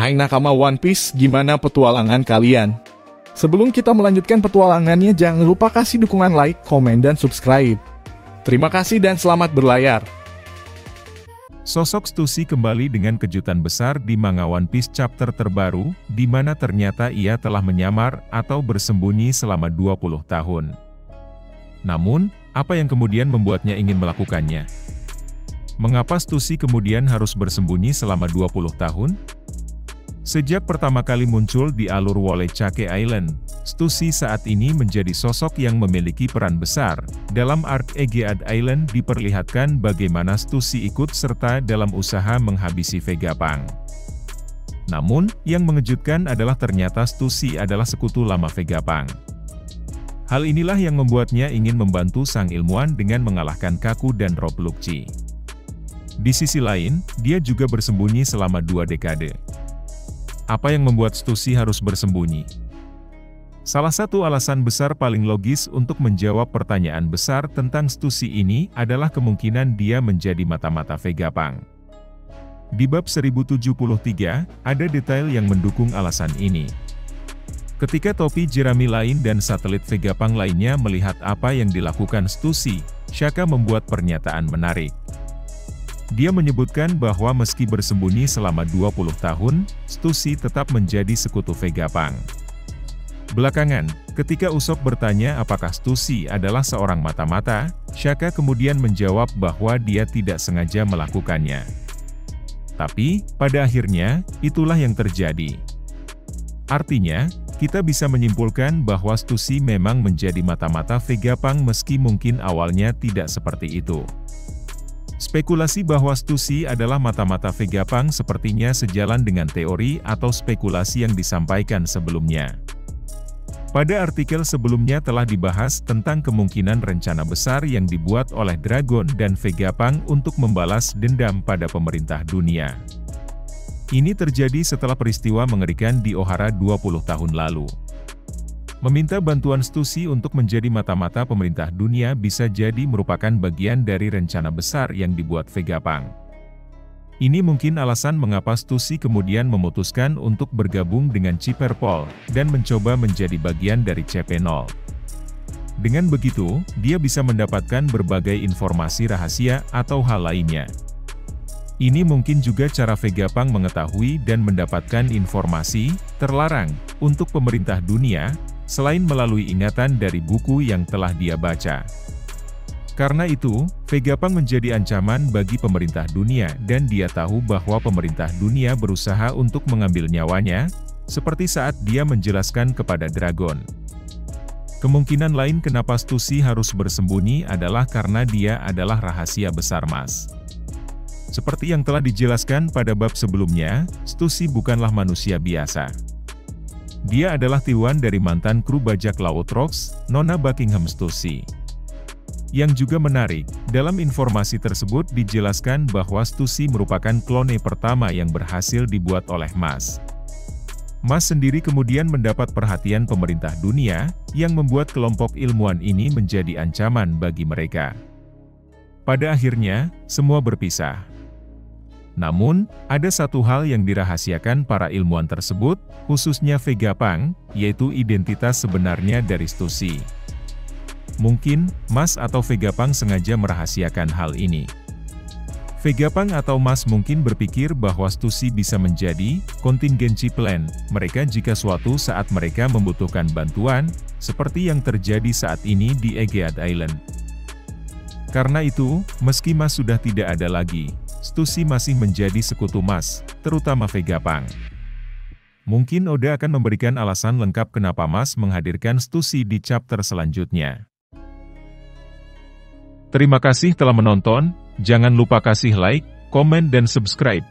Hai nakama One Piece, gimana petualangan kalian? Sebelum kita melanjutkan petualangannya, jangan lupa kasih dukungan like, komen, dan subscribe. Terima kasih dan selamat berlayar. Sosok Stussy kembali dengan kejutan besar di manga One Piece chapter terbaru, di mana ternyata ia telah menyamar atau bersembunyi selama 20 tahun. Namun, apa yang kemudian membuatnya ingin melakukannya? Mengapa Stussy kemudian harus bersembunyi selama 20 tahun? Sejak pertama kali muncul di alur Wole Cake Island, Stussy saat ini menjadi sosok yang memiliki peran besar. Dalam arc Egead Island diperlihatkan bagaimana Stussy ikut serta dalam usaha menghabisi Vegapunk. Namun, yang mengejutkan adalah ternyata Stussy adalah sekutu lama Vegapunk. Hal inilah yang membuatnya ingin membantu sang ilmuwan dengan mengalahkan Kaku dan Rob Lucci. Di sisi lain, dia juga bersembunyi selama 2 dekade. Apa yang membuat Stussy harus bersembunyi? Salah satu alasan besar paling logis untuk menjawab pertanyaan besar tentang Stussy ini adalah kemungkinan dia menjadi mata-mata Vegapunk. Di bab 1073, ada detail yang mendukung alasan ini. Ketika topi jerami lain dan satelit Vegapunk lainnya melihat apa yang dilakukan Stussy, Shaka membuat pernyataan menarik. Dia menyebutkan bahwa meski bersembunyi selama 20 tahun, Stussy tetap menjadi sekutu Vegapunk. Belakangan, ketika Usopp bertanya apakah Stussy adalah seorang mata-mata, Shaka kemudian menjawab bahwa dia tidak sengaja melakukannya. Tapi, pada akhirnya, itulah yang terjadi. Artinya, kita bisa menyimpulkan bahwa Stussy memang menjadi mata-mata Vegapunk meski mungkin awalnya tidak seperti itu. Spekulasi bahwa Stussy adalah mata-mata Vegapunk sepertinya sejalan dengan teori atau spekulasi yang disampaikan sebelumnya. Pada artikel sebelumnya telah dibahas tentang kemungkinan rencana besar yang dibuat oleh Dragon dan Vegapunk untuk membalas dendam pada pemerintah dunia. Ini terjadi setelah peristiwa mengerikan di Ohara 20 tahun lalu. Meminta bantuan Stussy untuk menjadi mata-mata pemerintah dunia bisa jadi merupakan bagian dari rencana besar yang dibuat Vegapunk. Ini mungkin alasan mengapa Stussy kemudian memutuskan untuk bergabung dengan Chipperpol, dan mencoba menjadi bagian dari CP0. Dengan begitu, dia bisa mendapatkan berbagai informasi rahasia atau hal lainnya. Ini mungkin juga cara Vegapunk mengetahui dan mendapatkan informasi terlarang untuk pemerintah dunia, selain melalui ingatan dari buku yang telah dia baca. Karena itu, Vegapunk menjadi ancaman bagi pemerintah dunia dan dia tahu bahwa pemerintah dunia berusaha untuk mengambil nyawanya, seperti saat dia menjelaskan kepada Dragon. Kemungkinan lain kenapa Stussy harus bersembunyi adalah karena dia adalah rahasia besar Mas. Seperti yang telah dijelaskan pada bab sebelumnya, Stussy bukanlah manusia biasa. Dia adalah tiruan dari mantan kru bajak laut Rocks, Nona Buckingham Stussy. Yang juga menarik, dalam informasi tersebut dijelaskan bahwa Stussy merupakan klone pertama yang berhasil dibuat oleh Mas. Mas sendiri kemudian mendapat perhatian pemerintah dunia, yang membuat kelompok ilmuwan ini menjadi ancaman bagi mereka. Pada akhirnya, semua berpisah. Namun, ada satu hal yang dirahasiakan para ilmuwan tersebut, khususnya Vegapunk, yaitu identitas sebenarnya dari Stussy. Mungkin, Mas atau Vegapunk sengaja merahasiakan hal ini. Vegapunk atau Mas mungkin berpikir bahwa Stussy bisa menjadi contingency plan mereka jika suatu saat mereka membutuhkan bantuan, seperti yang terjadi saat ini di Egead Island. Karena itu, meski Mas sudah tidak ada lagi, Stussy masih menjadi sekutu Mas, terutama Vegapunk. Mungkin Oda akan memberikan alasan lengkap kenapa Mas menghadirkan Stussy di chapter selanjutnya. Terima kasih telah menonton, jangan lupa kasih like, komen dan subscribe.